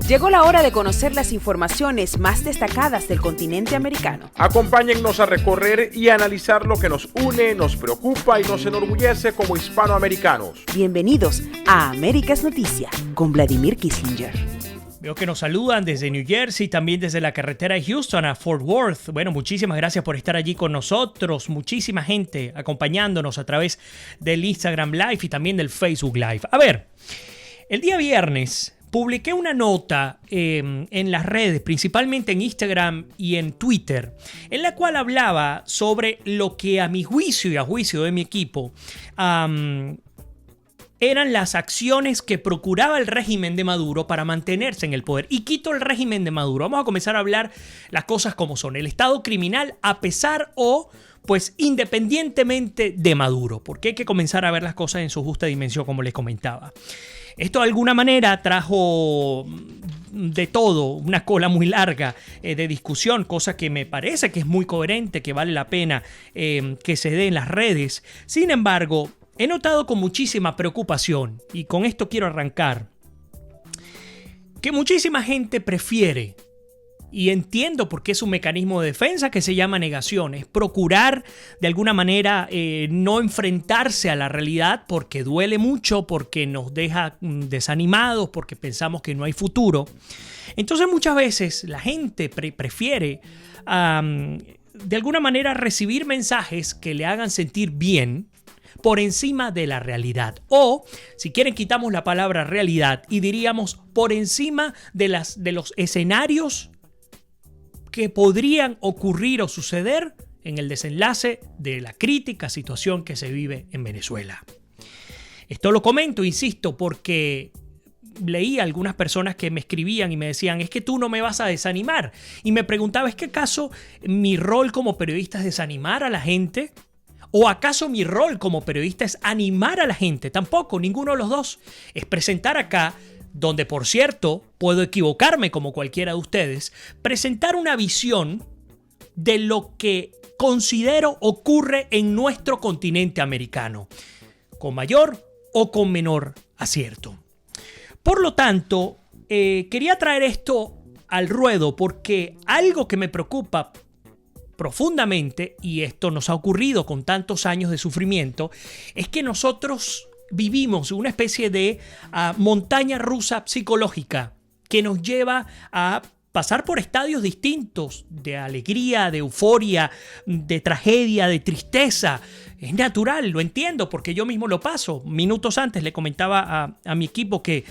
Llegó la hora de conocer las informaciones más destacadas del continente americano. Acompáñennos a recorrer y analizar lo que nos une, nos preocupa y nos enorgullece como hispanoamericanos. Bienvenidos a Américas Noticia con Vladimir Kissinger. Veo que nos saludan desde New Jersey, también desde la carretera de Houston a Fort Worth. Bueno, muchísimas gracias por estar allí con nosotros. Muchísima gente acompañándonos a través del Instagram Live y también del Facebook Live. A ver, el día viernes publiqué una nota en las redes, principalmente en Instagram y en Twitter, en la cual hablaba sobre lo que a mi juicio y a juicio de mi equipo eran las acciones que procuraba el régimen de Maduro para mantenerse en el poder. Y quito el régimen de Maduro. Vamos a comenzar a hablar las cosas como son. El Estado criminal a pesar o pues independientemente de Maduro. Porque hay que comenzar a ver las cosas en su justa dimensión, como les comentaba. Esto de alguna manera trajo de todo, una cola muy larga de discusión, cosa que me parece que es muy coherente, que vale la pena que se dé en las redes. Sin embargo, he notado con muchísima preocupación, y con esto quiero arrancar, que muchísima gente prefiere, y entiendo por qué es un mecanismo de defensa que se llama negación, es procurar de alguna manera no enfrentarse a la realidad porque duele mucho, porque nos deja desanimados, porque pensamos que no hay futuro. Entonces muchas veces la gente prefiere de alguna manera recibir mensajes que le hagan sentir bien por encima de la realidad. O, si quieren, quitamos la palabra realidad y diríamos por encima de los escenarios que podrían ocurrir o suceder en el desenlace de la crítica situación que se vive en Venezuela. Esto lo comento, insisto, porque leí a algunas personas que me escribían y me decían, es que tú no me vas a desanimar. Y me preguntaba, ¿es que acaso mi rol como periodista es desanimar a la gente? ¿O acaso mi rol como periodista es animar a la gente? Tampoco, ninguno de los dos. Es presentar acá, donde por cierto puedo equivocarme como cualquiera de ustedes, presentar una visión de lo que considero ocurre en nuestro continente americano, con mayor o con menor acierto. Por lo tanto, quería traer esto al ruedo porque algo que me preocupa profundamente, y esto nos ha ocurrido con tantos años de sufrimiento, es que nosotros vivimos una especie de montaña rusa psicológica que nos lleva a pasar por estadios distintos de alegría, de euforia, de tragedia, de tristeza. Es natural, lo entiendo porque yo mismo lo paso. Minutos antes le comentaba a mi equipo que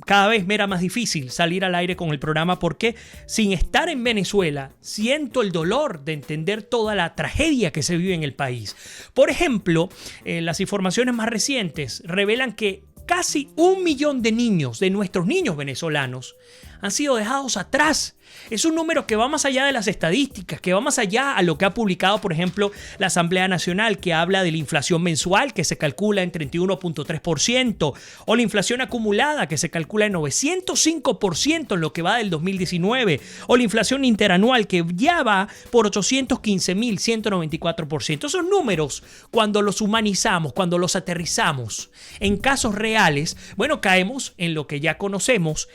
cada vez me era más difícil salir al aire con el programa porque sin estar en Venezuela siento el dolor de entender toda la tragedia que se vive en el país. Por ejemplo, las informaciones más recientes revelan que casi 1 millón de niños, de nuestros niños venezolanos, han sido dejados atrás. Es un número que va más allá de las estadísticas, que va más allá a lo que ha publicado, por ejemplo, la Asamblea Nacional, que habla de la inflación mensual, que se calcula en 31.3%, o la inflación acumulada, que se calcula en 905% en lo que va del 2019, o la inflación interanual, que ya va por 815.194%. Esos números, cuando los humanizamos, cuando los aterrizamos en casos reales, bueno, caemos en lo que ya conocemos,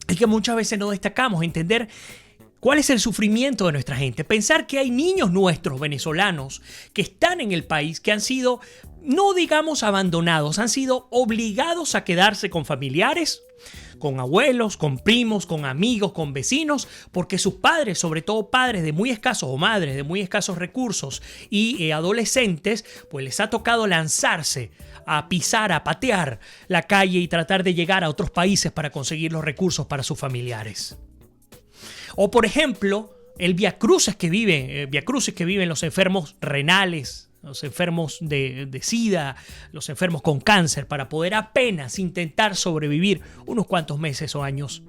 y que muchas veces no destacamos, entender cuál es el sufrimiento de nuestra gente. Pensar que hay niños nuestros venezolanos que están en el país, que han sido, no digamos abandonados, han sido obligados a quedarse con familiares, con abuelos, con primos, con amigos, con vecinos, porque sus padres, sobre todo padres de muy escasos o madres de muy escasos recursos y adolescentes, pues les ha tocado lanzarse a pisar, a patear la calle y tratar de llegar a otros países para conseguir los recursos para sus familiares. O por ejemplo, el viacrucis que viven los enfermos renales, los enfermos de SIDA, los enfermos con cáncer, para poder apenas intentar sobrevivir unos cuantos meses o años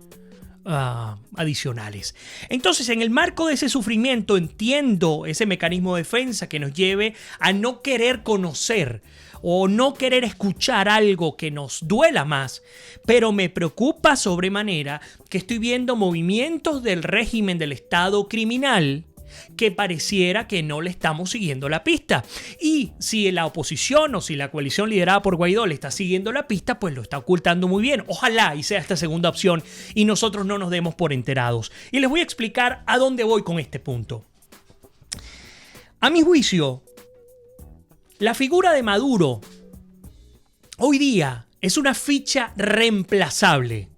adicionales. Entonces, en el marco de ese sufrimiento, entiendo ese mecanismo de defensa que nos lleve a no querer conocer o no querer escuchar algo que nos duela más, pero me preocupa sobremanera que estoy viendo movimientos del régimen del Estado criminal que pareciera que no le estamos siguiendo la pista. Y si la oposición o si la coalición liderada por Guaidó le está siguiendo la pista, pues lo está ocultando muy bien. Ojalá y sea esta segunda opción y nosotros no nos demos por enterados. Y les voy a explicar a dónde voy con este punto. A mi juicio, la figura de Maduro hoy día es una ficha reemplazable.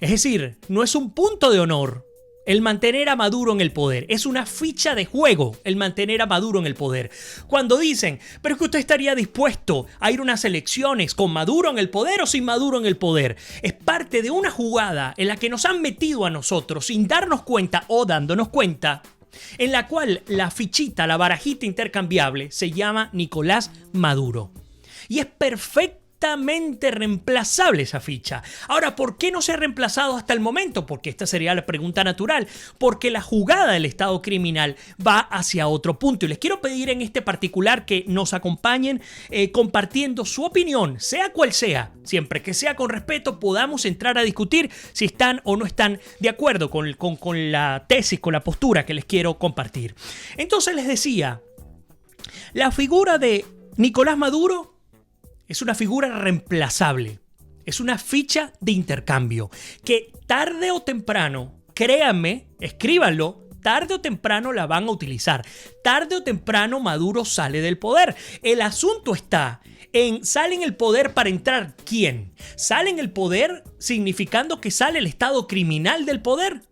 Es decir, no es un punto de honor el mantener a Maduro en el poder. Es una ficha de juego el mantener a Maduro en el poder. Cuando dicen, pero es que usted estaría dispuesto a ir a unas elecciones con Maduro en el poder o sin Maduro en el poder. Es parte de una jugada en la que nos han metido a nosotros sin darnos cuenta o dándonos cuenta, en la cual la fichita, la barajita intercambiable se llama Nicolás Maduro. Y es perfectamente reemplazable esa ficha. Ahora, ¿por qué no se ha reemplazado hasta el momento? Porque esta sería la pregunta natural. Porque la jugada del Estado criminal va hacia otro punto. Y les quiero pedir en este particular que nos acompañen compartiendo su opinión, sea cual sea, siempre que sea con respeto, podamos entrar a discutir si están o no están de acuerdo con la tesis, con la postura que les quiero compartir. Entonces les decía, la figura de Nicolás Maduro es una figura reemplazable, es una ficha de intercambio que tarde o temprano, créanme, escríbanlo, tarde o temprano la van a utilizar. Tarde o temprano Maduro sale del poder. El asunto está en, ¿sale en el poder para entrar quién? ¿Sale en el poder significando que sale el Estado criminal del poder?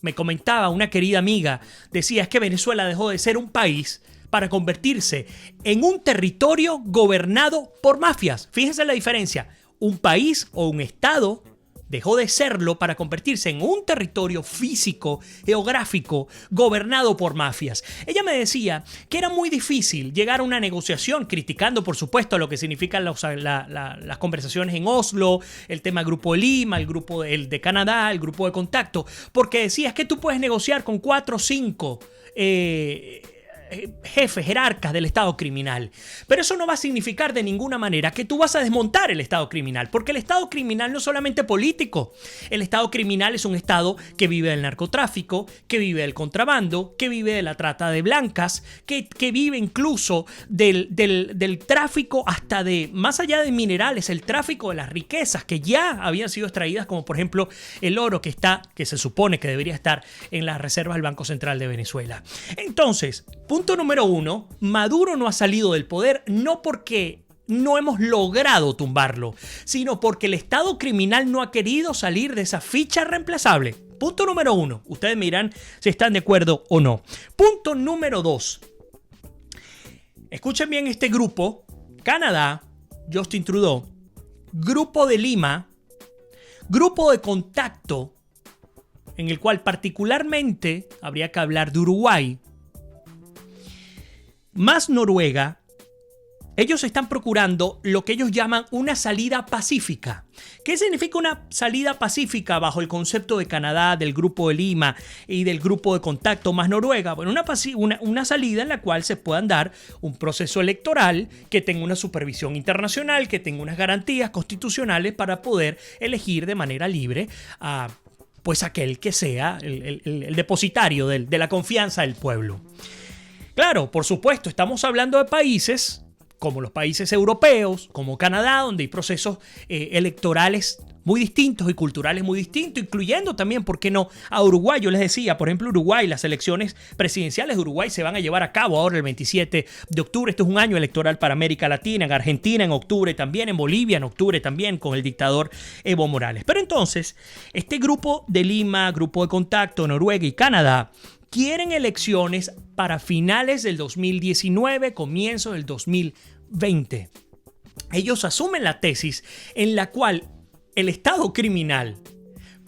Me comentaba una querida amiga, decía, es que Venezuela dejó de ser un país para convertirse en un territorio gobernado por mafias. Fíjense la diferencia. Un país o un estado dejó de serlo para convertirse en un territorio físico, geográfico, gobernado por mafias. Ella me decía que era muy difícil llegar a una negociación, criticando por supuesto lo que significan las conversaciones en Oslo, el tema Grupo de Lima, el de Canadá, el Grupo de Contacto, porque decía, es que tú puedes negociar con 4 o 5 jefes, jerarcas del Estado criminal. Pero eso no va a significar de ninguna manera que tú vas a desmontar el Estado criminal, porque el Estado criminal no es solamente político. El Estado criminal es un Estado que vive del narcotráfico, que vive del contrabando, que vive de la trata de blancas, que vive incluso del tráfico hasta de, más allá de minerales, el tráfico de las riquezas que ya habían sido extraídas, como por ejemplo el oro que se supone que debería estar en las reservas del Banco Central de Venezuela. Entonces, punto número 1, Maduro no ha salido del poder no porque no hemos logrado tumbarlo, sino porque el Estado criminal no ha querido salir de esa ficha reemplazable. Punto número 1. Ustedes me dirán si están de acuerdo o no. Punto número 2. Escuchen bien este grupo. Canadá, Justin Trudeau, Grupo de Lima, Grupo de Contacto, en el cual particularmente habría que hablar de Uruguay, más Noruega. Ellos están procurando lo que ellos llaman una salida pacífica. ¿Qué significa una salida pacífica bajo el concepto de Canadá, del Grupo de Lima y del Grupo de Contacto más Noruega? Bueno, una salida en la cual se puedan dar un proceso electoral que tenga una supervisión internacional, que tenga unas garantías constitucionales para poder elegir de manera libre a pues aquel que sea el depositario de la confianza del pueblo. Claro, por supuesto, estamos hablando de países como los países europeos, como Canadá, donde hay procesos electorales muy distintos y culturales muy distintos, incluyendo también, ¿por qué no?, a Uruguay. Yo les decía, por ejemplo, Uruguay, las elecciones presidenciales de Uruguay se van a llevar a cabo ahora el 27 de octubre. Esto es un año electoral para América Latina, en Argentina en octubre también, en Bolivia en octubre también, con el dictador Evo Morales. Pero entonces, este Grupo de Lima, Grupo de Contacto, Noruega y Canadá quieren elecciones para finales del 2019, comienzo del 2020. Ellos asumen la tesis en la cual el Estado criminal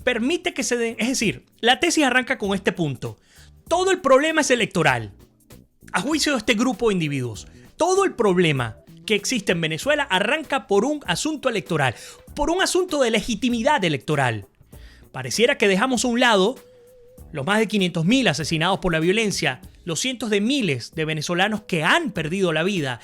permite que se den... Es decir, la tesis arranca con este punto. Todo el problema es electoral. A juicio de este grupo de individuos, todo el problema que existe en Venezuela arranca por un asunto electoral, por un asunto de legitimidad electoral. Pareciera que dejamos a un lado los más de 500.000 asesinados por la violencia, los cientos de miles de venezolanos que han perdido la vida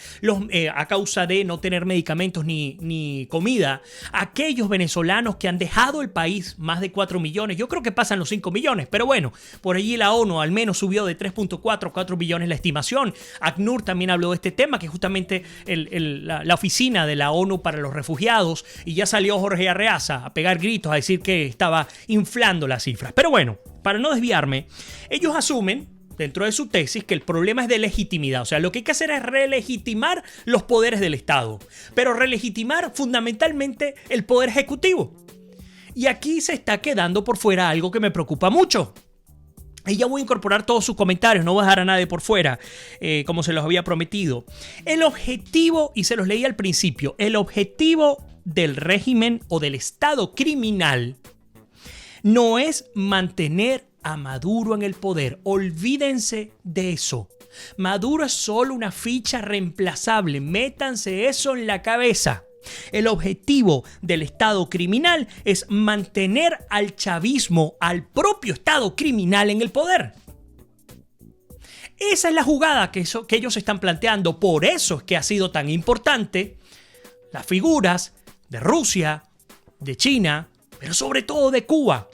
a causa de no tener medicamentos ni comida, aquellos venezolanos que han dejado el país, más de 4 millones, yo creo que pasan los 5 millones, pero bueno, por allí la ONU al menos subió de 3.4 a 4 millones la estimación. ACNUR también habló de este tema, que es justamente la oficina de la ONU para los refugiados, y ya salió Jorge Arreaza a pegar gritos, a decir que estaba inflando las cifras. Pero bueno, para no desviarme, ellos asumen dentro de su tesis que el problema es de legitimidad. O sea, lo que hay que hacer es relegitimar los poderes del Estado, pero relegitimar fundamentalmente el poder ejecutivo. Y aquí se está quedando por fuera algo que me preocupa mucho. Y ya voy a incorporar todos sus comentarios, no voy a dejar a nadie por fuera, como se los había prometido. El objetivo, y se los leí al principio, el objetivo del régimen o del Estado criminal no es mantener a Maduro en el poder. Olvídense de eso. Maduro es solo una ficha reemplazable. Métanse eso en la cabeza. El objetivo del Estado criminal es mantener al chavismo, al propio Estado criminal, en el poder. Esa es la jugada que ellos están planteando. Por eso es que ha sido tan importante las figuras de Rusia, de China, pero sobre todo de Cuba,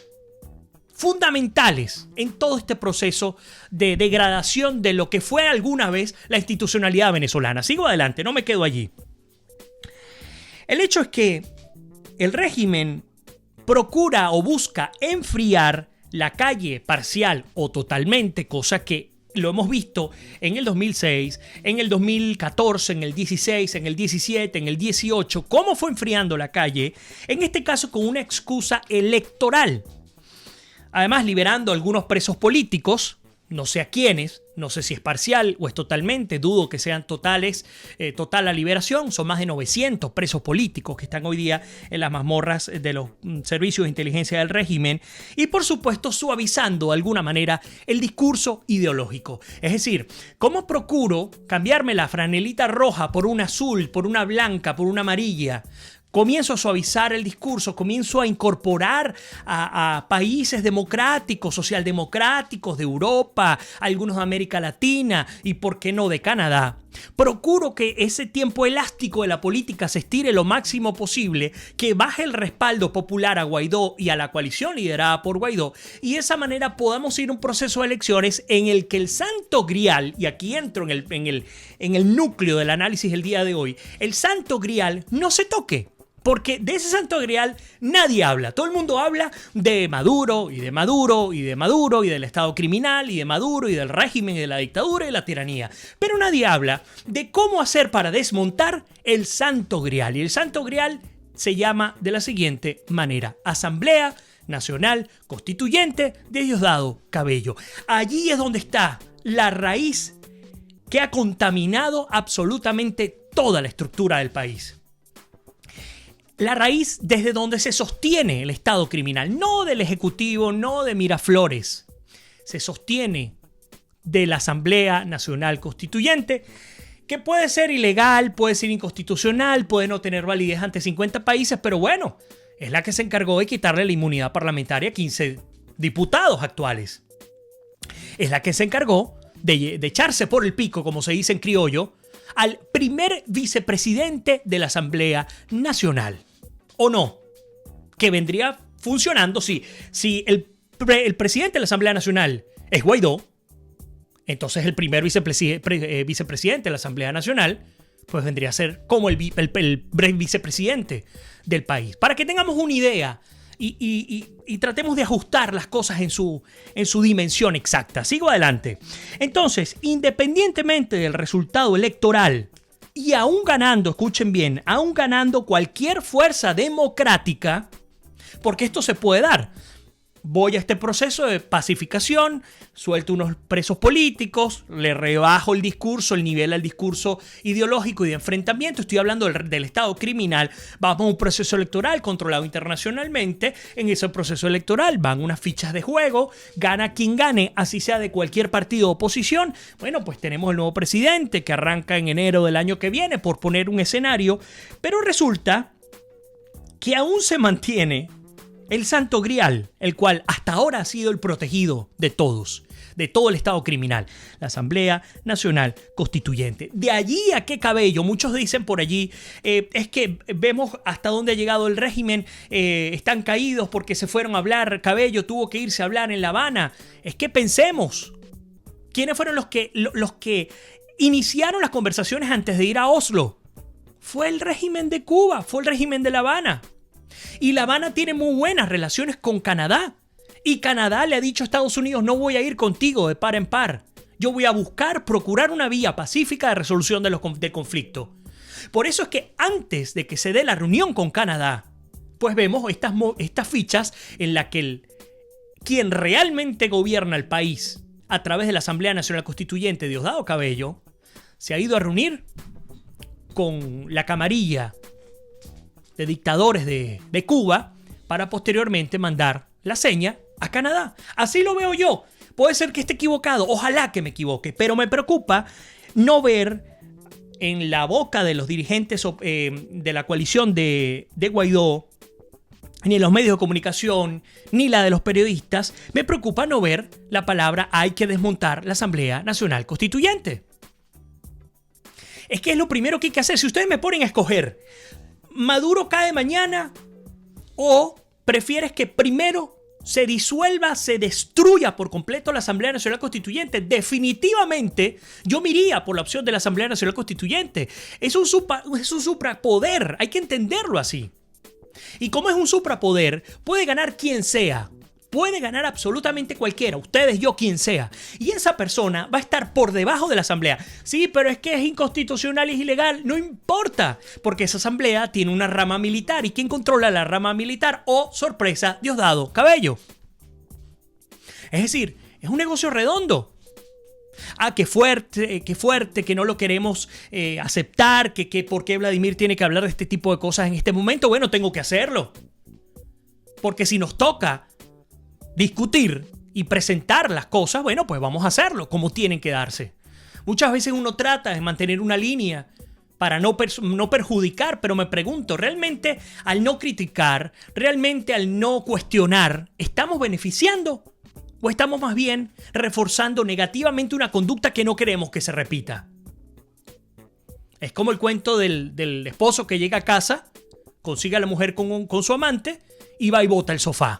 fundamentales en todo este proceso de degradación de lo que fue alguna vez la institucionalidad venezolana. Sigo adelante, no me quedo allí. El hecho es que el régimen procura o busca enfriar la calle parcial o totalmente, cosa que lo hemos visto en el 2006, en el 2014, en el 16, en el 17, en el 18, cómo fue enfriando la calle, en este caso con una excusa electoral. Además, liberando a algunos presos políticos, no sé a quiénes, no sé si es parcial o es totalmente, dudo que sean totales, total la liberación. Son más de 900 presos políticos que están hoy día en las mazmorras de los servicios de inteligencia del régimen, y por supuesto suavizando de alguna manera el discurso ideológico. Es decir, ¿cómo procuro cambiarme la franelita roja por una azul, por una blanca, por una amarilla? Comienzo a suavizar el discurso, comienzo a incorporar a países democráticos, socialdemocráticos de Europa, algunos de América Latina y, ¿por qué no, de Canadá? Procuro que ese tiempo elástico de la política se estire lo máximo posible, que baje el respaldo popular a Guaidó y a la coalición liderada por Guaidó, y de esa manera podamos ir a un proceso de elecciones en el que el santo grial, y aquí entro en el núcleo del análisis del día de hoy, el santo grial no se toque. Porque de ese santo grial nadie habla. Todo el mundo habla de Maduro y de Maduro y de Maduro y del Estado criminal y de Maduro y del régimen y de la dictadura y de la tiranía. Pero nadie habla de cómo hacer para desmontar el santo grial. Y el santo grial se llama de la siguiente manera: Asamblea Nacional Constituyente de Diosdado Cabello. Allí es donde está la raíz que ha contaminado absolutamente toda la estructura del país. La raíz desde donde se sostiene el Estado criminal, no del Ejecutivo, no de Miraflores. Se sostiene de la Asamblea Nacional Constituyente, que puede ser ilegal, puede ser inconstitucional, puede no tener validez ante 50 países, pero bueno, es la que se encargó de quitarle la inmunidad parlamentaria a 15 diputados actuales. Es la que se encargó de echarse por el pico, como se dice en criollo, al primer vicepresidente de la Asamblea Nacional. ¿O no? Que vendría funcionando si el presidente de la Asamblea Nacional es Guaidó, entonces el primer vicepresidente de la Asamblea Nacional pues vendría a ser como el vicepresidente del país. Para que tengamos una idea y tratemos de ajustar las cosas en su dimensión exacta. Sigo adelante. Entonces, independientemente del resultado electoral, y aún ganando, escuchen bien, aún ganando cualquier fuerza democrática, porque esto se puede dar. Voy a este proceso de pacificación, suelto unos presos políticos, le rebajo el discurso, el nivel al discurso ideológico y de enfrentamiento. Estoy hablando del Estado criminal. Vamos a un proceso electoral controlado internacionalmente. En ese proceso electoral van unas fichas de juego. Gana quien gane, así sea de cualquier partido de oposición. Bueno, pues tenemos el nuevo presidente que arranca en enero del año que viene, por poner un escenario. Pero resulta que aún se mantiene el santo grial, el cual hasta ahora ha sido el protegido de todos, de todo el Estado criminal, la Asamblea Nacional Constituyente. De allí a qué Cabello, muchos dicen por allí, es que vemos hasta dónde ha llegado el régimen, están caídos porque se fueron a hablar, Cabello tuvo que irse a hablar en La Habana. Es que pensemos, ¿quiénes fueron los que iniciaron las conversaciones antes de ir a Oslo? Fue el régimen de Cuba, fue el régimen de La Habana. Y La Habana tiene muy buenas relaciones con Canadá. Y Canadá le ha dicho a Estados Unidos, no voy a ir contigo de par en par. Yo voy a procurar una vía pacífica de resolución del conflicto. Por eso es que antes de que se dé la reunión con Canadá, pues vemos estas fichas en las que quien realmente gobierna el país a través de la Asamblea Nacional Constituyente, Diosdado Cabello, se ha ido a reunir con la camarilla de dictadores de Cuba para posteriormente mandar la seña a Canadá. Así lo veo yo. Puede ser que esté equivocado, ojalá que me equivoque, pero me preocupa no ver en la boca de los dirigentes de la coalición de Guaidó, ni en los medios de comunicación, ni la de los periodistas, me preocupa no ver la palabra hay que desmontar la Asamblea Nacional Constituyente. Es que es lo primero que hay que hacer. Si ustedes me ponen a escoger, ¿Maduro cae mañana o prefieres que primero se disuelva, se destruya por completo la Asamblea Nacional Constituyente? Definitivamente yo me iría por la opción de la Asamblea Nacional Constituyente. Es un suprapoder, hay que entenderlo así. Y como es un suprapoder, puede ganar quien sea. Puede ganar absolutamente cualquiera, ustedes, yo, quien sea. Y esa persona va a estar por debajo de la asamblea. Sí, pero es que es inconstitucional, es ilegal. No importa, porque esa asamblea tiene una rama militar. ¿Y quién controla la rama militar? Oh, sorpresa, Diosdado Cabello. Es decir, es un negocio redondo. Ah, qué fuerte, que no lo queremos aceptar, que por qué Vladimir tiene que hablar de este tipo de cosas en este momento. Bueno, tengo que hacerlo. Porque si nos toca discutir y presentar las cosas, bueno, pues vamos a hacerlo como tienen que darse. Muchas veces uno trata de mantener una línea para no perjudicar, pero me pregunto, ¿realmente al no criticar, realmente al no cuestionar, estamos beneficiando o estamos más bien reforzando negativamente una conducta que no queremos que se repita? Es como el cuento del esposo que llega a casa, consigue a la mujer con su amante y va y bota el sofá.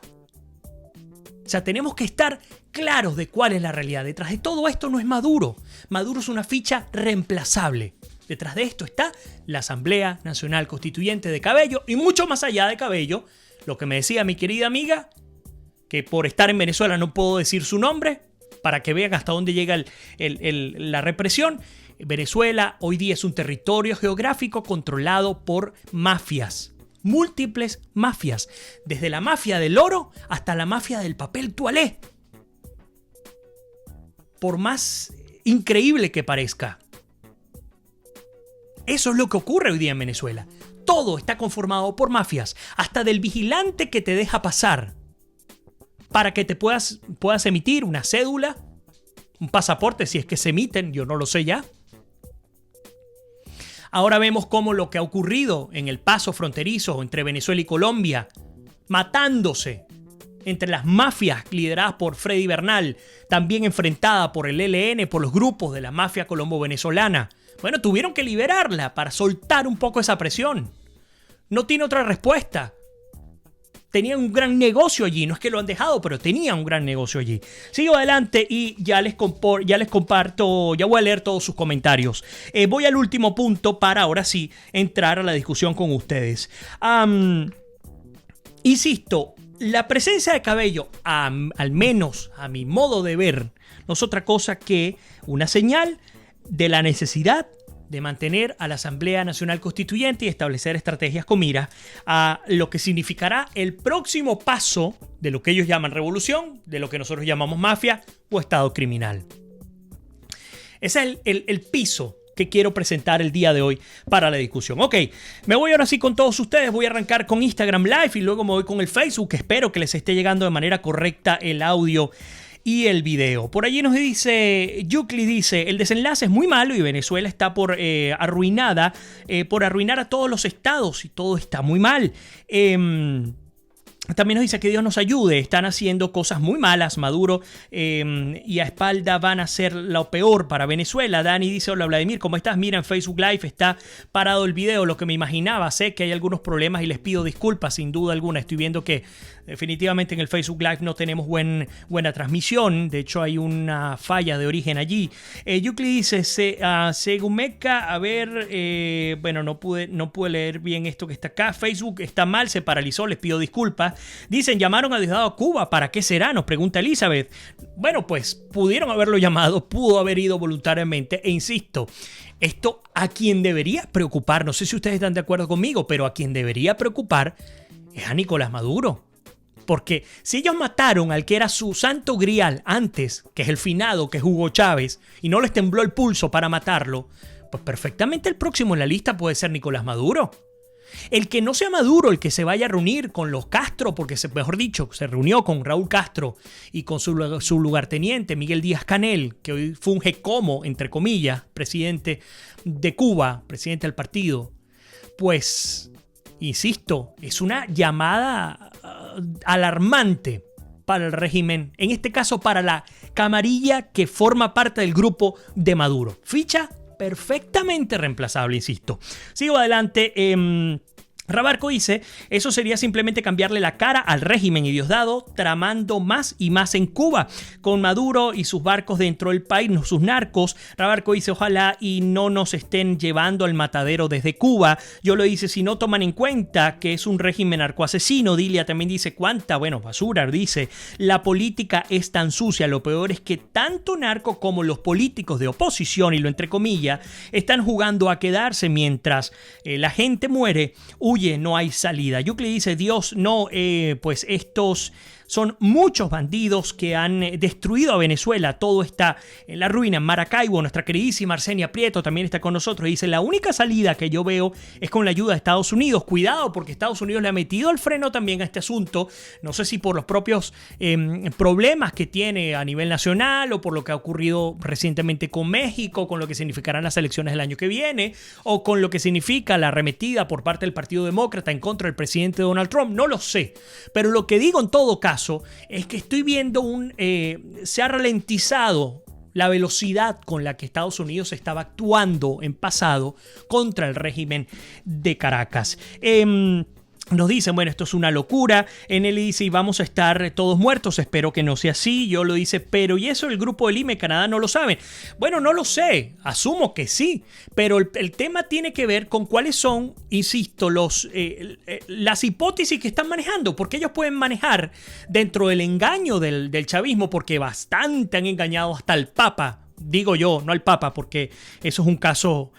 O sea, tenemos que estar claros de cuál es la realidad. Detrás de todo esto no es Maduro. Maduro es una ficha reemplazable. Detrás de esto está la Asamblea Nacional Constituyente de Cabello y mucho más allá de Cabello, lo que me decía mi querida amiga, que por estar en Venezuela no puedo decir su nombre, para que vean hasta dónde llega la represión. Venezuela hoy día es un territorio geográfico controlado por mafias. Múltiples mafias, desde la mafia del oro hasta la mafia del papel toalé. Por más increíble que parezca, eso es lo que ocurre hoy día en Venezuela. Todo está conformado por mafias, hasta del vigilante que te deja pasar para que te puedas emitir una cédula, un pasaporte, si es que se emiten, yo no lo sé ya. Ahora vemos cómo lo que ha ocurrido en el paso fronterizo entre Venezuela y Colombia, matándose entre las mafias lideradas por Freddy Bernal, también enfrentada por el ELN, por los grupos de la mafia colombo-venezolana. Bueno, tuvieron que liberarla para soltar un poco esa presión. No tiene otra respuesta. Tenían un gran negocio allí, no es que lo han dejado, pero tenían un gran negocio allí. Sigo adelante y ya les comparto, ya voy a leer todos sus comentarios. Voy al último punto para ahora sí entrar a la discusión con ustedes. Insisto, la presencia de Cabello, al menos a mi modo de ver, no es otra cosa que una señal de la necesidad de mantener a la Asamblea Nacional Constituyente y establecer estrategias con mira a lo que significará el próximo paso de lo que ellos llaman revolución, de lo que nosotros llamamos mafia o estado criminal. Ese es el piso que quiero presentar el día de hoy para la discusión. Ok, me voy ahora sí con todos ustedes, voy a arrancar con Instagram Live y luego me voy con el Facebook. Espero que les esté llegando de manera correcta el audio y el video. Por allí nos dice, Yukli dice, el desenlace es muy malo y Venezuela está por arruinar a todos los estados y todo está muy mal. También nos dice que Dios nos ayude. Están haciendo cosas muy malas, Maduro y a espalda van a hacer lo peor para Venezuela. Dani dice, hola Vladimir, ¿cómo estás? Mira, en Facebook Live está parado el video, lo que me imaginaba. Sé que hay algunos problemas y les pido disculpas, sin duda alguna. Estoy viendo que definitivamente en el Facebook Live no tenemos buena transmisión. De hecho, hay una falla de origen allí. Yucli dice, Segumeca, a ver, bueno, no pude leer bien esto que está acá. Facebook está mal, se paralizó, les pido disculpas. Dicen, llamaron a Diosdado a Cuba, ¿para qué será? Nos pregunta Elizabeth. Bueno, pues pudieron haberlo llamado, pudo haber ido voluntariamente, e insisto, esto a quien debería preocupar, no sé si ustedes están de acuerdo conmigo, pero a quien debería preocupar es a Nicolás Maduro. Porque si ellos mataron al que era su santo grial antes, que es el finado, que es Hugo Chávez, y no les tembló el pulso para matarlo, pues perfectamente el próximo en la lista puede ser Nicolás Maduro. El que no sea Maduro, el que se vaya a reunir con los Castro, porque mejor dicho, se reunió con Raúl Castro y con su lugarteniente Miguel Díaz-Canel, que hoy funge como, entre comillas, presidente de Cuba, presidente del partido, pues, insisto, es una llamada alarmante para el régimen, en este caso para la camarilla que forma parte del grupo de Maduro. Ficha perfectamente reemplazable, insisto. Sigo adelante. Rabarco dice, eso sería simplemente cambiarle la cara al régimen y Diosdado, tramando más y más en Cuba, con Maduro y sus barcos dentro del país, sus narcos. Rabarco dice, ojalá y no nos estén llevando al matadero desde Cuba. Yo lo dice, si no toman en cuenta que es un régimen narcoasesino. Dilia también dice, cuánta, basura, dice, la política es tan sucia. Lo peor es que tanto narco como los políticos de oposición, y lo entre comillas, están jugando a quedarse mientras la gente muere. Huye, no hay salida. Yucli dice, Dios, no, pues estos son muchos bandidos que han destruido a Venezuela. Todo está en la ruina. En Maracaibo, nuestra queridísima Arsenia Prieto también está con nosotros. Dice, la única salida que yo veo es con la ayuda de Estados Unidos. Cuidado, porque Estados Unidos le ha metido el freno también a este asunto. No sé si por los propios problemas que tiene a nivel nacional o por lo que ha ocurrido recientemente con México, con lo que significarán las elecciones del año que viene o con lo que significa la arremetida por parte del Partido Demócrata en contra del presidente Donald Trump. No lo sé. Pero lo que digo en todo caso es que estoy viendo se ha ralentizado la velocidad con la que Estados Unidos estaba actuando en pasado contra el régimen de Caracas. Nos dicen, bueno, esto es una locura. En él dice, y vamos a estar todos muertos. Espero que no sea así. Yo lo dice, pero ¿y eso el grupo de Lima y Canadá no lo saben? Bueno, no lo sé. Asumo que sí. Pero el tema tiene que ver con cuáles son, insisto, las hipótesis que están manejando. Porque ellos pueden manejar dentro del engaño del chavismo, porque bastante han engañado hasta el Papa. Digo yo, no al Papa, porque eso es un caso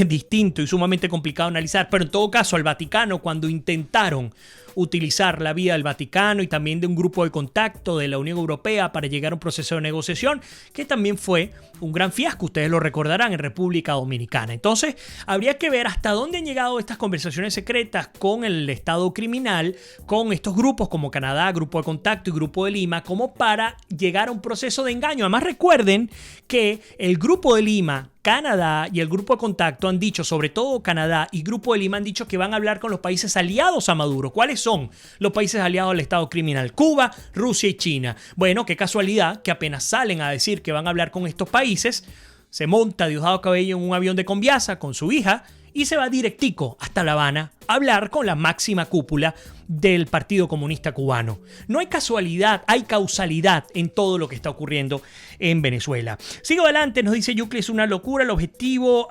distinto y sumamente complicado de analizar, pero en todo caso al Vaticano, cuando intentaron utilizar la vía del Vaticano y también de un grupo de contacto de la Unión Europea para llegar a un proceso de negociación que también fue un gran fiasco, ustedes lo recordarán, en República Dominicana. Entonces habría que ver hasta dónde han llegado estas conversaciones secretas con el Estado criminal, con estos grupos como Canadá, Grupo de Contacto y Grupo de Lima, como para llegar a un proceso de engaño. Además recuerden que el Grupo de Lima, Canadá y el Grupo de Contacto han dicho, sobre todo Canadá y Grupo de Lima han dicho que van a hablar con los países aliados a Maduro. ¿Cuáles son los países aliados al Estado criminal? Cuba, Rusia y China. Bueno, qué casualidad que apenas salen a decir que van a hablar con estos países, se monta Diosdado Cabello en un avión de Conviasa con su hija y se va directico hasta La Habana a hablar con la máxima cúpula del Partido Comunista Cubano. No hay casualidad, hay causalidad en todo lo que está ocurriendo en Venezuela. Sigo adelante, nos dice Yucli, es una locura. El objetivo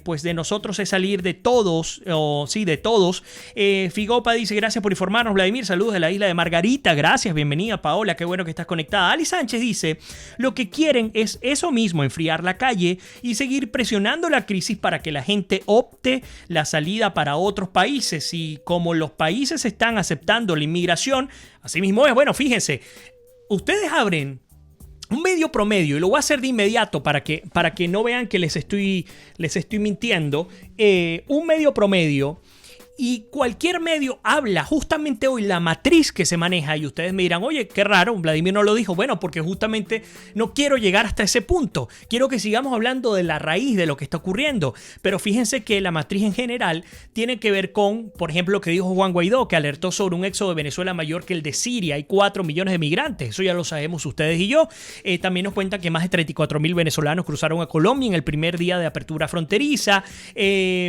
pues de nosotros es salir de todos, de todos. Figopa dice, gracias por informarnos, Vladimir, saludos de la isla de Margarita. Gracias, bienvenida Paola, qué bueno que estás conectada. Ali Sánchez dice, lo que quieren es eso mismo, enfriar la calle y seguir presionando la crisis para que la gente opte la salida para otros países. Y como los países están aceptando la inmigración, así mismo es. Bueno, fíjense, ustedes abren un medio promedio, y lo voy a hacer de inmediato para que no vean que les estoy mintiendo. Un medio promedio Y cualquier medio habla justamente hoy la matriz que se maneja y ustedes me dirán, oye, qué raro, Vladimir no lo dijo. Bueno, porque justamente no quiero llegar hasta ese punto. Quiero que sigamos hablando de la raíz de lo que está ocurriendo. Pero fíjense que la matriz en general tiene que ver con, por ejemplo, lo que dijo Juan Guaidó, que alertó sobre un éxodo de Venezuela mayor que el de Siria. Hay 4 millones de migrantes. Eso ya lo sabemos ustedes y yo. También nos cuentan que más de 34,000 venezolanos cruzaron a Colombia en el primer día de apertura fronteriza.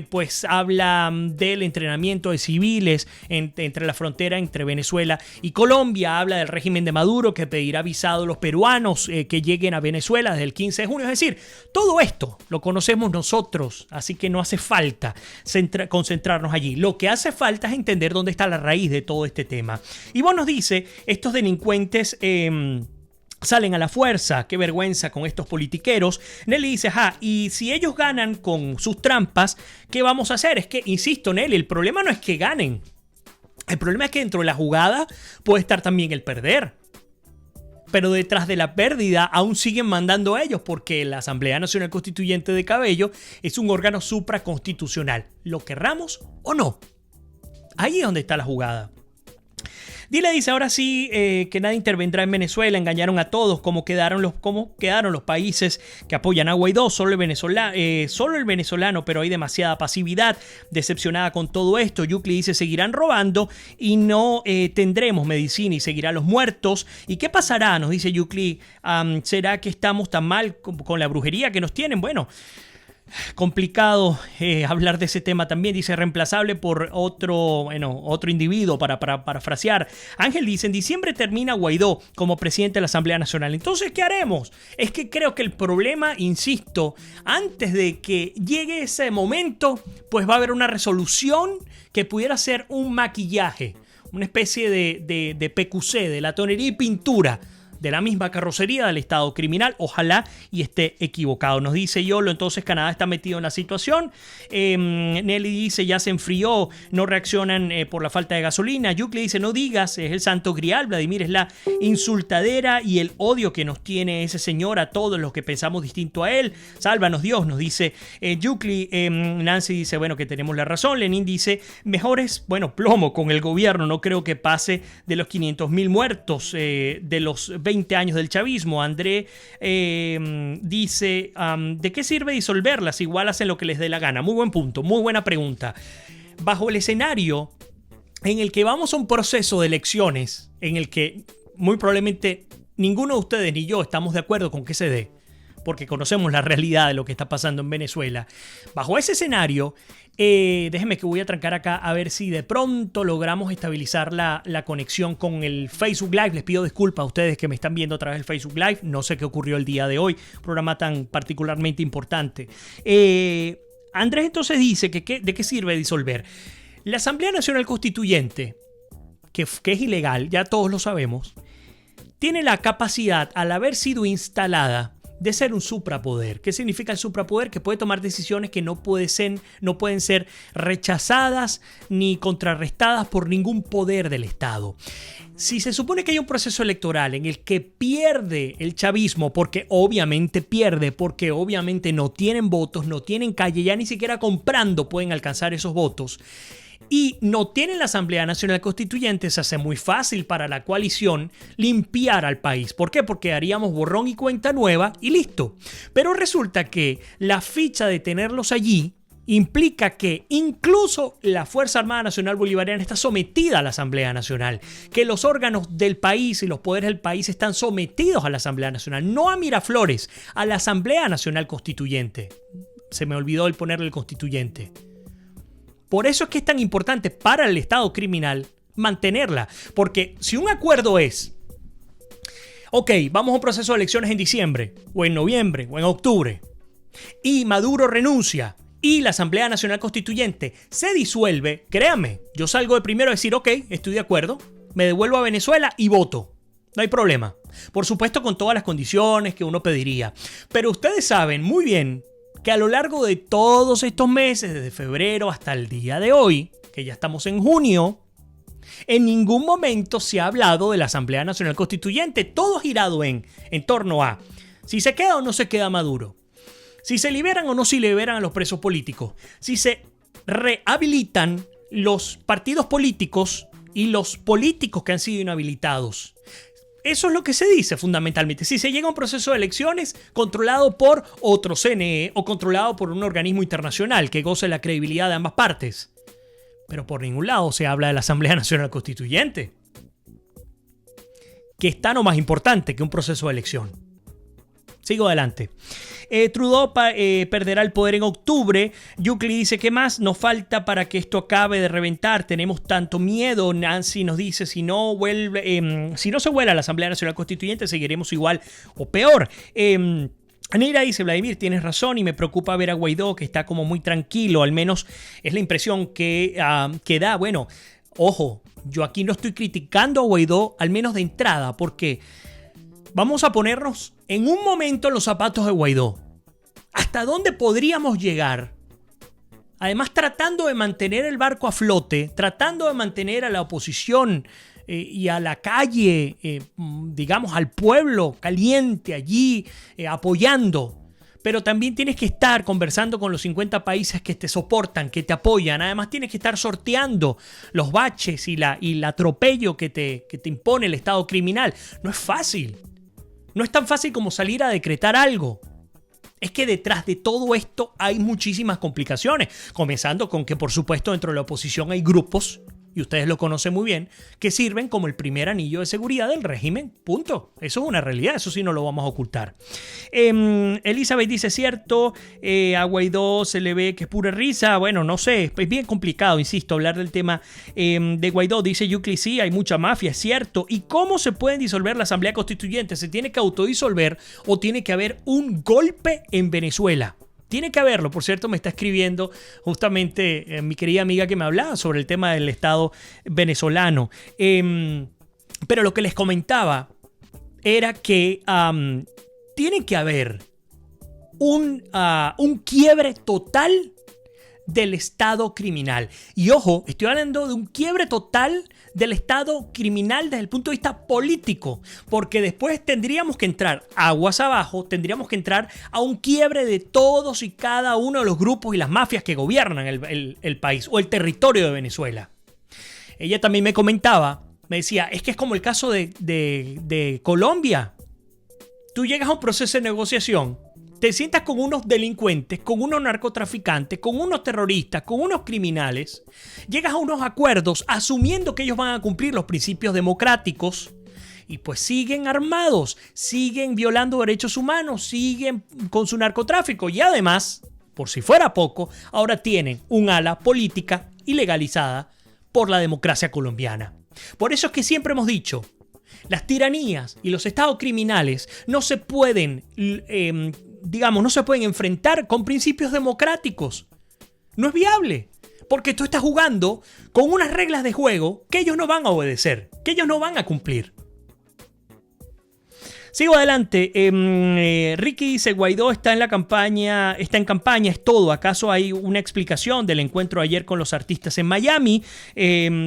Pues habla del entrenamiento de civiles entre la frontera entre Venezuela y Colombia. Habla del régimen de Maduro que pedirá visado a los peruanos que lleguen a Venezuela desde el 15 de junio. Es decir, todo esto lo conocemos nosotros, así que no hace falta concentrarnos allí. Lo que hace falta es entender dónde está la raíz de todo este tema. Y vos nos dice, estos delincuentes salen a la fuerza, qué vergüenza con estos politiqueros. Nelly dice, y si ellos ganan con sus trampas, ¿qué vamos a hacer? Es que, insisto, Nelly, el problema no es que ganen. El problema es que dentro de la jugada puede estar también el perder. Pero detrás de la pérdida aún siguen mandando a ellos, porque la Asamblea Nacional Constituyente de Cabello es un órgano supraconstitucional, lo querramos o no. Ahí es donde está la jugada. Dile dice, ahora sí que nadie intervendrá en Venezuela, engañaron a todos, cómo quedaron los países que apoyan a Guaidó, solo el venezolano, pero hay demasiada pasividad, decepcionada con todo esto. Yucli dice, seguirán robando y no tendremos medicina y seguirán los muertos. ¿Y qué pasará? Nos dice Yucli, ¿será que estamos tan mal con la brujería que nos tienen? Bueno, complicado hablar de ese tema también. Dice, reemplazable por otro individuo para parafrasear. Ángel dice, en diciembre termina Guaidó como presidente de la Asamblea Nacional. Entonces, ¿qué haremos? Es que creo que el problema, insisto, antes de que llegue ese momento, pues va a haber una resolución que pudiera ser un maquillaje, una especie de PQC, de latonería y pintura de la misma carrocería del Estado criminal. Ojalá y esté equivocado. Nos dice Yolo, entonces Canadá está metido en la situación. Nelly dice, ya se enfrió, no reaccionan por la falta de gasolina. Yucli dice, no digas, es el santo grial. Vladimir es la insultadera y el odio que nos tiene ese señor a todos los que pensamos distinto a él. Sálvanos Dios, nos dice Yucli. Nancy dice, bueno, que tenemos la razón. Lenin dice, mejores, plomo con el gobierno. No creo que pase de los 500,000 muertos de los 20 años del chavismo. André dice, ¿de qué sirve disolverlas? Igual hacen lo que les dé la gana. Muy buen punto, muy buena pregunta. Bajo el escenario en el que vamos a un proceso de elecciones, en el que muy probablemente ninguno de ustedes ni yo estamos de acuerdo con que se dé, porque conocemos la realidad de lo que está pasando en Venezuela. Bajo ese escenario, déjenme que voy a trancar acá a ver si de pronto logramos estabilizar la conexión con el Facebook Live. Les pido disculpas a ustedes que me están viendo a través del Facebook Live. No sé qué ocurrió el día de hoy, programa tan particularmente importante. Andrés entonces dice que ¿de qué sirve disolver? La Asamblea Nacional Constituyente, que es ilegal, ya todos lo sabemos, tiene la capacidad, al haber sido instalada, de ser un suprapoder. ¿Qué significa el suprapoder? Que puede tomar decisiones que no pueden ser rechazadas ni contrarrestadas por ningún poder del Estado. Si se supone que hay un proceso electoral en el que pierde el chavismo, porque obviamente pierde, porque obviamente no tienen votos, no tienen calle, ya ni siquiera comprando pueden alcanzar esos votos, y no tienen la Asamblea Nacional Constituyente, se hace muy fácil para la coalición limpiar al país. ¿Por qué? Porque haríamos borrón y cuenta nueva y listo. Pero resulta que la ficha de tenerlos allí implica que incluso la Fuerza Armada Nacional Bolivariana está sometida a la Asamblea Nacional, que los órganos del país y los poderes del país están sometidos a la Asamblea Nacional, no a Miraflores, a la Asamblea Nacional Constituyente. Se me olvidó el ponerle el constituyente. Por eso es que es tan importante para el Estado criminal mantenerla. Porque si un acuerdo es, ok, vamos a un proceso de elecciones en diciembre, o en noviembre, o en octubre, y Maduro renuncia, y la Asamblea Nacional Constituyente se disuelve, créanme, yo salgo de primero a decir, ok, estoy de acuerdo, me devuelvo a Venezuela y voto. No hay problema. Por supuesto, con todas las condiciones que uno pediría. Pero ustedes saben muy bien que a lo largo de todos estos meses, desde febrero hasta el día de hoy, que ya estamos en junio, en ningún momento se ha hablado de la Asamblea Nacional Constituyente. Todo girado en torno a si se queda o no se queda Maduro, si se liberan o no se liberan a los presos políticos, si se rehabilitan los partidos políticos y los políticos que han sido inhabilitados. Eso es lo que se dice fundamentalmente. Si se llega a un proceso de elecciones controlado por otro CNE o controlado por un organismo internacional que goce la credibilidad de ambas partes. Pero por ningún lado se habla de la Asamblea Nacional Constituyente, que es tan o más importante que un proceso de elección. Sigo adelante. Trudeau perderá el poder en octubre. Yucli dice, ¿qué más nos falta para que esto acabe de reventar? Tenemos tanto miedo. Nancy nos dice, si no se vuela la Asamblea Nacional Constituyente, seguiremos igual o peor. Anira dice, Vladimir, tienes razón y me preocupa ver a Guaidó, que está como muy tranquilo, al menos es la impresión que da. Bueno, ojo, yo aquí no estoy criticando a Guaidó, al menos de entrada, porque vamos a ponernos en un momento en los zapatos de Guaidó. ¿Hasta dónde podríamos llegar? Además, tratando de mantener el barco a flote, tratando de mantener a la oposición y a la calle, digamos, al pueblo caliente allí, apoyando. Pero también tienes que estar conversando con los 50 países que te soportan, que te apoyan. Además, tienes que estar sorteando los baches y el atropello que te impone el Estado criminal. No es fácil. No es tan fácil como salir a decretar algo. Es que detrás de todo esto hay muchísimas complicaciones. Comenzando con que, por supuesto, dentro de la oposición hay grupos, y ustedes lo conocen muy bien, que sirven como el primer anillo de seguridad del régimen. Punto. Eso es una realidad, eso sí no lo vamos a ocultar. Elizabeth dice, cierto, a Guaidó se le ve que es pura risa. Bueno, no sé, es bien complicado, insisto, hablar del tema de Guaidó. Dice Yucli, sí, hay mucha mafia, es cierto. ¿Y cómo se puede disolver la Asamblea Constituyente? ¿Se tiene que autodisolver o tiene que haber un golpe en Venezuela? Tiene que haberlo. Por cierto, me está escribiendo justamente mi querida amiga que me hablaba sobre el tema del Estado venezolano. Pero lo que les comentaba era que tiene que haber un quiebre total del Estado criminal. Y ojo, estoy hablando de un quiebre total del Estado criminal desde el punto de vista político, porque después tendríamos que entrar aguas abajo, tendríamos que entrar a un quiebre de todos y cada uno de los grupos y las mafias que gobiernan el país o el territorio de Venezuela. Ella también me comentaba, me decía, es que es como el caso de Colombia. Tú llegas a un proceso de negociación, te sientas con unos delincuentes, con unos narcotraficantes, con unos terroristas, con unos criminales, llegas a unos acuerdos asumiendo que ellos van a cumplir los principios democráticos y pues siguen armados, siguen violando derechos humanos, siguen con su narcotráfico y además, por si fuera poco, ahora tienen un ala política ilegalizada por la democracia colombiana. Por eso es que siempre hemos dicho, las tiranías y los estados criminales no se pueden no se pueden enfrentar con principios democráticos. No es viable, porque tú estás jugando con unas reglas de juego que ellos no van a obedecer, que ellos no van a cumplir. Sigo adelante. Ricky dice, Guaidó está en campaña, es todo. ¿Acaso hay una explicación del encuentro ayer con los artistas en Miami?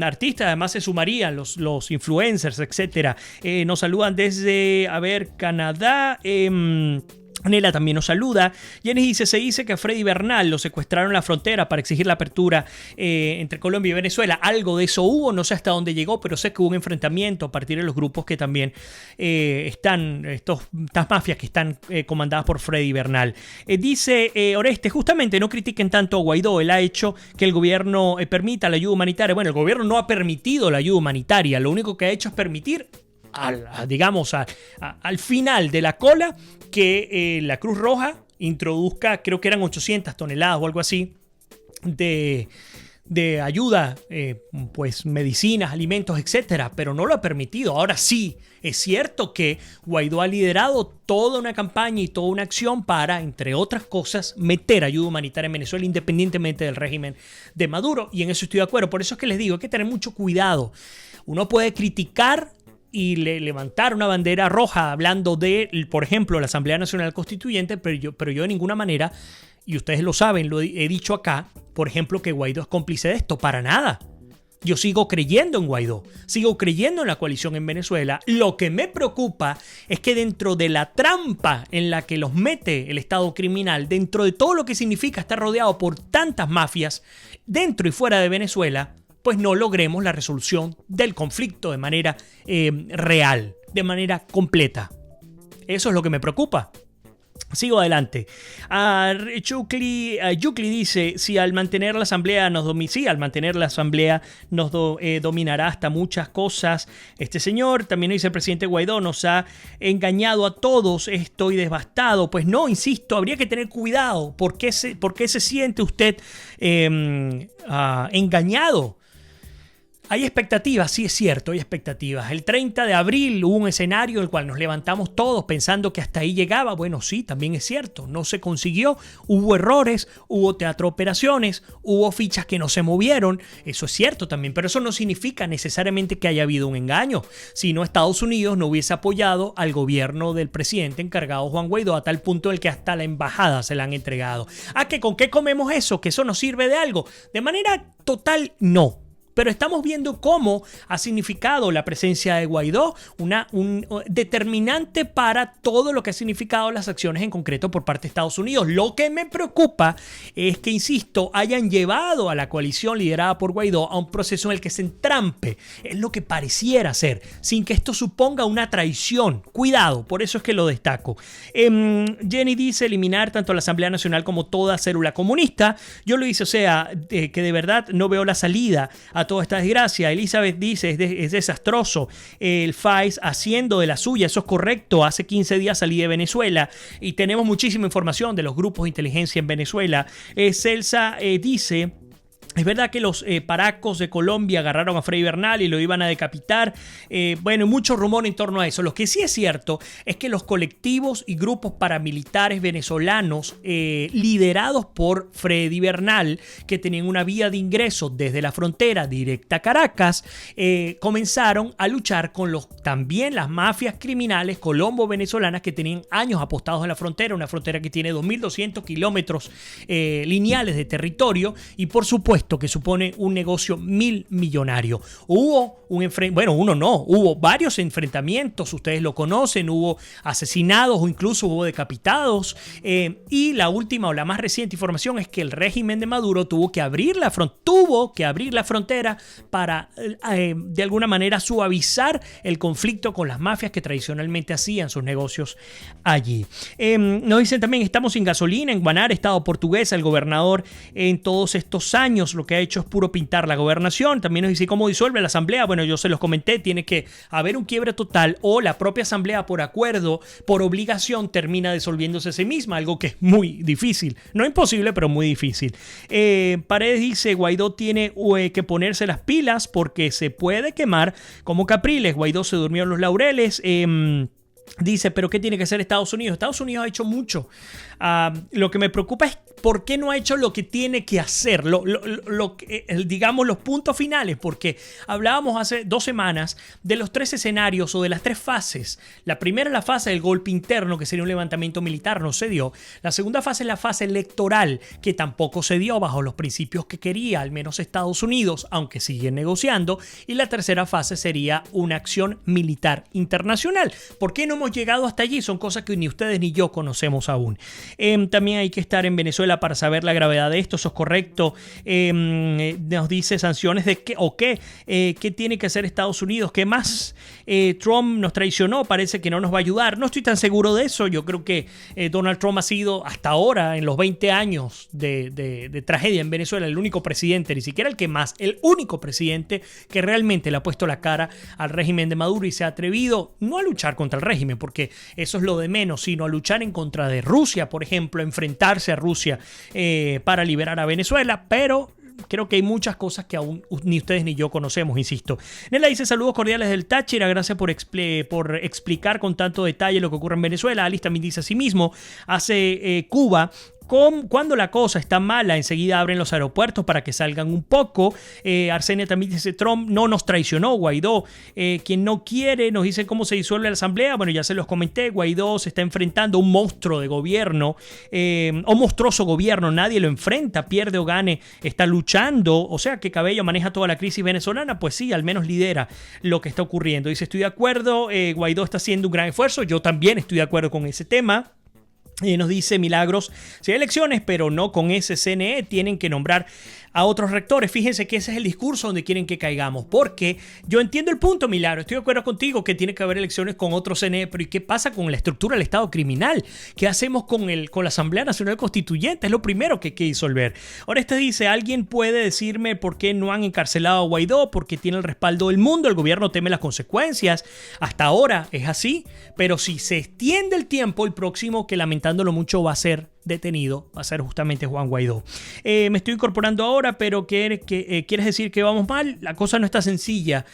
Artistas, además se sumarían los influencers, etc. Nos saludan desde, Canadá. Nela también nos saluda. Jenny dice, se dice que a Freddy Bernal lo secuestraron en la frontera para exigir la apertura entre Colombia y Venezuela. Algo de eso hubo, no sé hasta dónde llegó, pero sé que hubo un enfrentamiento a partir de los grupos que también están, estas mafias que están comandadas por Freddy Bernal. Dice Oreste, justamente no critiquen tanto a Guaidó, él ha hecho que el gobierno permita la ayuda humanitaria. Bueno, el gobierno no ha permitido la ayuda humanitaria, lo único que ha hecho es permitir al final de la cola que la Cruz Roja introduzca, creo que eran 800 toneladas o algo así de ayuda, pues medicinas, alimentos, etcétera, pero no lo ha permitido. Ahora sí, es cierto que Guaidó ha liderado toda una campaña y toda una acción para, entre otras cosas, meter ayuda humanitaria en Venezuela independientemente del régimen de Maduro, y en eso estoy de acuerdo. Por eso es que les digo, hay que tener mucho cuidado. Uno puede criticar y levantar una bandera roja hablando de, por ejemplo, la Asamblea Nacional Constituyente, pero yo de ninguna manera, y ustedes lo saben, lo he dicho acá, por ejemplo, que Guaidó es cómplice de esto, para nada. Yo sigo creyendo en Guaidó, sigo creyendo en la coalición en Venezuela. Lo que me preocupa es que dentro de la trampa en la que los mete el Estado criminal, dentro de todo lo que significa estar rodeado por tantas mafias, dentro y fuera de Venezuela, pues no logremos la resolución del conflicto de manera real, de manera completa. Eso es lo que me preocupa. Sigo adelante. Yukli dice, si al mantener la asamblea nos dominará hasta muchas cosas. Este señor también dice, el presidente Guaidó nos ha engañado a todos, estoy devastado. Pues no, insisto, habría que tener cuidado. ¿Por qué se siente usted engañado? Hay expectativas, sí es cierto, hay expectativas. El 30 de abril hubo un escenario en el cual nos levantamos todos pensando que hasta ahí llegaba. Bueno, sí, también es cierto, no se consiguió. Hubo errores, hubo teatro operaciones, hubo fichas que no se movieron. Eso es cierto también, pero eso no significa necesariamente que haya habido un engaño. Si no, Estados Unidos no hubiese apoyado al gobierno del presidente encargado Juan Guaidó a tal punto el que hasta la embajada se la han entregado. ¿Que con qué comemos eso? ¿Que eso nos sirve de algo? De manera total, no. Pero estamos viendo cómo ha significado la presencia de Guaidó un determinante para todo lo que ha significado las acciones en concreto por parte de Estados Unidos. Lo que me preocupa es que, insisto, hayan llevado a la coalición liderada por Guaidó a un proceso en el que se entrampe. Es lo que pareciera ser, sin que esto suponga una traición. Cuidado, por eso es que lo destaco. Jenny dice eliminar tanto la Asamblea Nacional como toda célula comunista. Yo lo hice, que de verdad no veo la salida a toda esta desgracia. Elizabeth dice, es desastroso el FAIS haciendo de la suya. Eso es correcto. Hace 15 días salí de Venezuela y tenemos muchísima información de los grupos de inteligencia en Venezuela. Celsa dice... Es verdad que los paracos de Colombia agarraron a Freddy Bernal y lo iban a decapitar. Bueno, mucho rumor en torno a eso. Lo que sí es cierto es que los colectivos y grupos paramilitares venezolanos liderados por Freddy Bernal, que tenían una vía de ingreso desde la frontera directa a Caracas, comenzaron a luchar con también las mafias criminales colombo-venezolanas que tenían años apostados en la frontera, una frontera que tiene 2.200 kilómetros lineales de territorio y, por supuesto, que supone un negocio millonario. Hubo hubo varios enfrentamientos, ustedes lo conocen, hubo asesinados o incluso hubo decapitados, y la última o la más reciente información es que el régimen de Maduro tuvo que abrir la frontera para de alguna manera suavizar el conflicto con las mafias que tradicionalmente hacían sus negocios allí. Nos dicen también, estamos sin gasolina en Guanar, estado portuguesa. El gobernador en todos estos años lo que ha hecho es puro pintar la gobernación. También nos dice cómo disuelve la asamblea. Bueno, yo se los comenté, tiene que haber un quiebre total o la propia asamblea por acuerdo, por obligación, termina disolviéndose a sí misma, algo que es muy difícil, no imposible, pero muy difícil. Paredes dice, Guaidó tiene que ponerse las pilas porque se puede quemar como Capriles. Guaidó se durmió en los laureles. Dice, pero ¿qué tiene que hacer Estados Unidos? Estados Unidos ha hecho mucho. Lo que me preocupa es por qué no ha hecho lo que tiene que hacer, digamos los puntos finales, porque hablábamos hace 2 semanas de los 3 escenarios o de las 3 fases. La primera es la fase del golpe interno, que sería un levantamiento militar, no se dio. La segunda fase es la fase electoral, que tampoco se dio bajo los principios que quería, al menos Estados Unidos, aunque siguen negociando. Y la tercera fase sería una acción militar internacional. ¿Por qué no hemos llegado hasta allí? Son cosas que ni ustedes ni yo conocemos aún. También hay que estar en Venezuela para saber la gravedad de esto, eso es correcto. Nos dice sanciones de qué o qué tiene que hacer Estados Unidos, qué más. Trump nos traicionó, parece que no nos va a ayudar. No estoy tan seguro de eso. Yo creo que Donald Trump ha sido hasta ahora, en los 20 años de tragedia en Venezuela, el único presidente, ni siquiera el único presidente que realmente le ha puesto la cara al régimen de Maduro y se ha atrevido no a luchar contra el régimen, porque eso es lo de menos, sino a luchar en contra de Rusia, por ejemplo, enfrentarse a Rusia para liberar a Venezuela, pero creo que hay muchas cosas que aún ni ustedes ni yo conocemos, insisto. Nela dice, saludos cordiales del Táchira, gracias por explicar con tanto detalle lo que ocurre en Venezuela. Alice también dice así mismo, hace Cuba... Cuando la cosa está mala, enseguida abren los aeropuertos para que salgan un poco. Arsenia también dice, Trump no nos traicionó, Guaidó. Quien no quiere, nos dice cómo se disuelve la asamblea. Bueno, ya se los comenté, Guaidó se está enfrentando a un monstruo de gobierno, un monstruoso gobierno, nadie lo enfrenta, pierde o gane, está luchando. O sea, que Cabello maneja toda la crisis venezolana, pues sí, al menos lidera lo que está ocurriendo. Dice, estoy de acuerdo, Guaidó está haciendo un gran esfuerzo, yo también estoy de acuerdo con ese tema. Nos dice Milagros, si hay elecciones, pero no con ese CNE, tienen que nombrar a otros rectores. Fíjense que ese es el discurso donde quieren que caigamos, porque yo entiendo el punto, Milagro, estoy de acuerdo contigo que tiene que haber elecciones con otro CNE, pero ¿y qué pasa con la estructura del Estado criminal? ¿Qué hacemos con la Asamblea Nacional Constituyente? Es lo primero que hay que disolver. Ahora dice, ¿alguien puede decirme por qué no han encarcelado a Guaidó? Porque tiene el respaldo del mundo, el gobierno teme las consecuencias. Hasta ahora es así, pero si se extiende el tiempo, el próximo que lamentándolo mucho va a ser detenido, va a ser justamente Juan Guaidó. Me estoy incorporando ahora, pero ¿quieres decir que vamos mal? La cosa no está sencilla.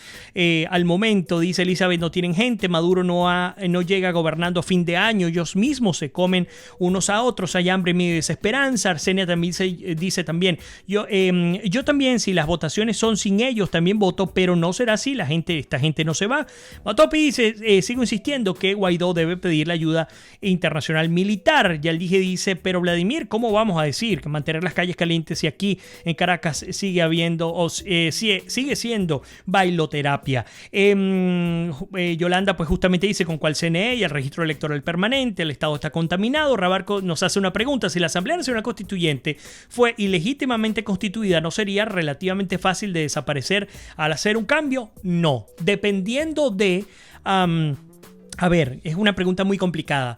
Al momento, dice Elizabeth, no tienen gente, Maduro no llega gobernando a fin de año, ellos mismos se comen unos a otros, hay hambre, miedo y desesperanza. Arsenia también dice también, yo también, si las votaciones son sin ellos, también voto, pero no será así, esta gente no se va. Matopi dice, sigo insistiendo que Guaidó debe pedir la ayuda internacional militar. Ya dice, pero Vladimir, ¿cómo vamos a decir que mantener las calles calientes si aquí en Caracas sigue habiendo sigue siendo bailoterapia? Yolanda pues justamente dice con cuál CNE y el registro electoral permanente, el Estado está contaminado. Rabarco nos hace una pregunta, si la Asamblea Nacional Constituyente fue ilegítimamente constituida, ¿no sería relativamente fácil de desaparecer al hacer un cambio? No, dependiendo de... a ver, es una pregunta muy complicada.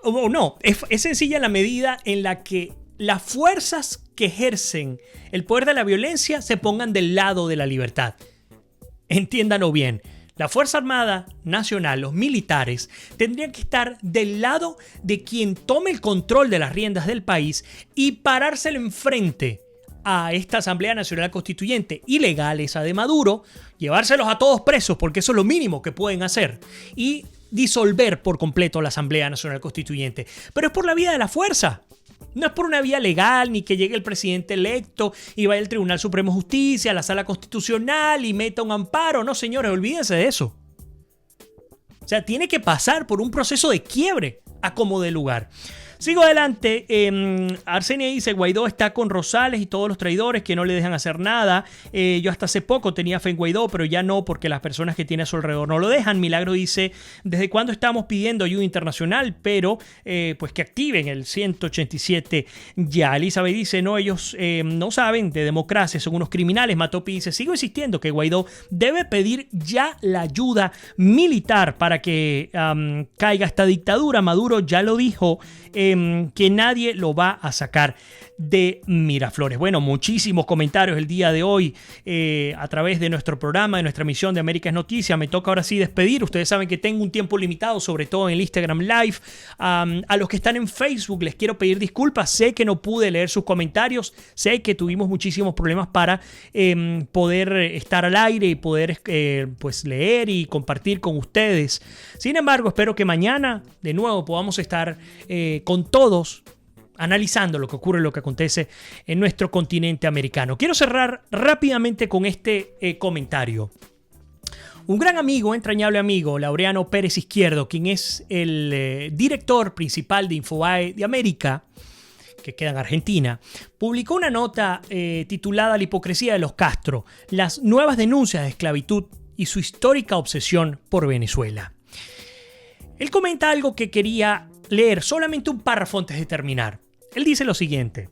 O no, es sencilla en la medida en la que las fuerzas que ejercen el poder de la violencia se pongan del lado de la libertad. Entiéndanlo bien. La Fuerza Armada Nacional, los militares, tendrían que estar del lado de quien tome el control de las riendas del país y parárselo enfrente a esta Asamblea Nacional Constituyente ilegal, esa de Maduro, llevárselos a todos presos, porque eso es lo mínimo que pueden hacer, y disolver por completo la Asamblea Nacional Constituyente. Pero es por la vía de la fuerza. No es por una vía legal, ni que llegue el presidente electo y vaya al Tribunal Supremo de Justicia, a la Sala Constitucional y meta un amparo. No, señores, olvídense de eso. O sea, tiene que pasar por un proceso de quiebre a como dé lugar. Sigo adelante. Arsenia dice, Guaidó está con Rosales y todos los traidores que no le dejan hacer nada. Yo hasta hace poco tenía fe en Guaidó, pero ya no, porque las personas que tiene a su alrededor no lo dejan. Milagro dice, ¿desde cuándo estamos pidiendo ayuda internacional? Pero pues que activen el 187 ya. Elizabeth dice, no, ellos no saben de democracia, son unos criminales. Matopi dice, sigo insistiendo que Guaidó debe pedir ya la ayuda militar para que caiga esta dictadura. Maduro ya lo dijo, que nadie lo va a sacar de Miraflores. Bueno, muchísimos comentarios el día de hoy a través de nuestro programa, de nuestra emisión de América es Noticia. Me toca ahora sí despedir. Ustedes saben que tengo un tiempo limitado, sobre todo en el Instagram Live. A los que están en Facebook les quiero pedir disculpas. Sé que no pude leer sus comentarios. Sé que tuvimos muchísimos problemas para poder estar al aire y poder pues leer y compartir con ustedes. Sin embargo, espero que mañana de nuevo podamos estar con todos analizando lo que ocurre, lo que acontece en nuestro continente americano. Quiero cerrar rápidamente con este comentario. Un gran amigo, entrañable amigo, Laureano Pérez Izquierdo, quien es el director principal de Infobae de América, que queda en Argentina, publicó una nota titulada La hipocresía de los Castro, las nuevas denuncias de esclavitud y su histórica obsesión por Venezuela. Él comenta algo que quería leer, solamente un párrafo antes de terminar. Él dice lo siguiente.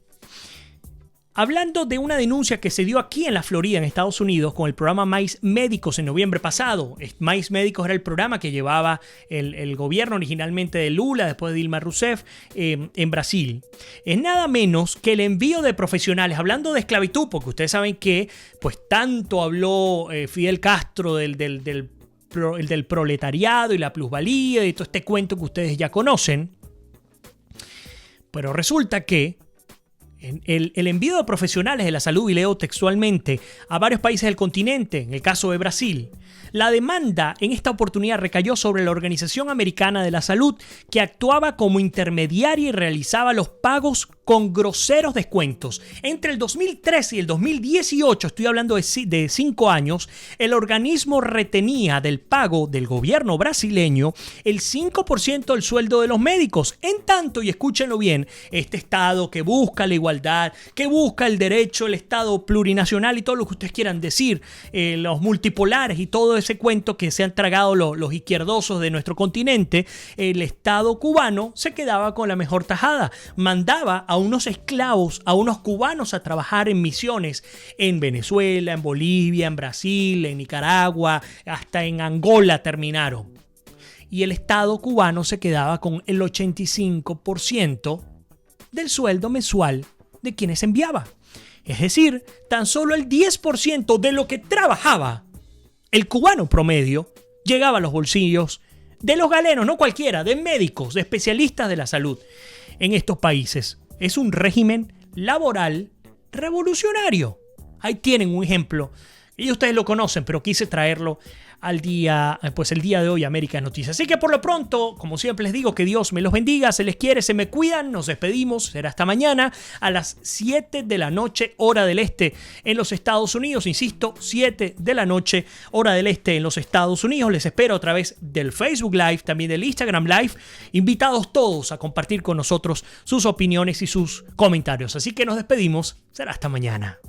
Hablando de una denuncia que se dio aquí en la Florida, en Estados Unidos, con el programa Mais Médicos en noviembre pasado. Mais Médicos era el programa que llevaba el gobierno originalmente de Lula, después de Dilma Rousseff, en Brasil. Es nada menos que el envío de profesionales, hablando de esclavitud, porque ustedes saben que pues tanto habló Fidel Castro del proletariado y la plusvalía y todo este cuento que ustedes ya conocen. Pero resulta que el envío de profesionales de la salud, y leo textualmente, a varios países del continente, en el caso de Brasil, la demanda en esta oportunidad recayó sobre la Organización Americana de la Salud, que actuaba como intermediaria y realizaba los pagos con groseros descuentos. Entre el 2013 y el 2018, estoy hablando de 5 años, el organismo retenía del pago del gobierno brasileño el 5% del sueldo de los médicos. En tanto, y escúchenlo bien, este Estado que busca la igualdad, que busca el derecho, el Estado plurinacional y todo lo que ustedes quieran decir, los multipolares y todo ese cuento que se han tragado los izquierdosos de nuestro continente, el Estado cubano se quedaba con la mejor tajada. Mandaba a unos esclavos, a unos cubanos a trabajar en misiones en Venezuela, en Bolivia, en Brasil, en Nicaragua, hasta en Angola terminaron. Y el Estado cubano se quedaba con el 85% del sueldo mensual de quienes enviaba. Es decir, tan solo el 10% de lo que trabajaba el cubano promedio llegaba a los bolsillos de los galenos, no cualquiera, de médicos, de especialistas de la salud en estos países. Es un régimen laboral revolucionario. Ahí tienen un ejemplo. Y ustedes lo conocen, pero quise traerlo al día, pues el día de hoy, América Noticias. Así que por lo pronto, como siempre les digo, que Dios me los bendiga, se les quiere, se me cuidan, nos despedimos, será hasta mañana a las 7 de la noche, hora del este en los Estados Unidos. Insisto, 7 de la noche, hora del este en los Estados Unidos. Les espero a través del Facebook Live, también del Instagram Live. Invitados todos a compartir con nosotros sus opiniones y sus comentarios. Así que nos despedimos, será hasta mañana.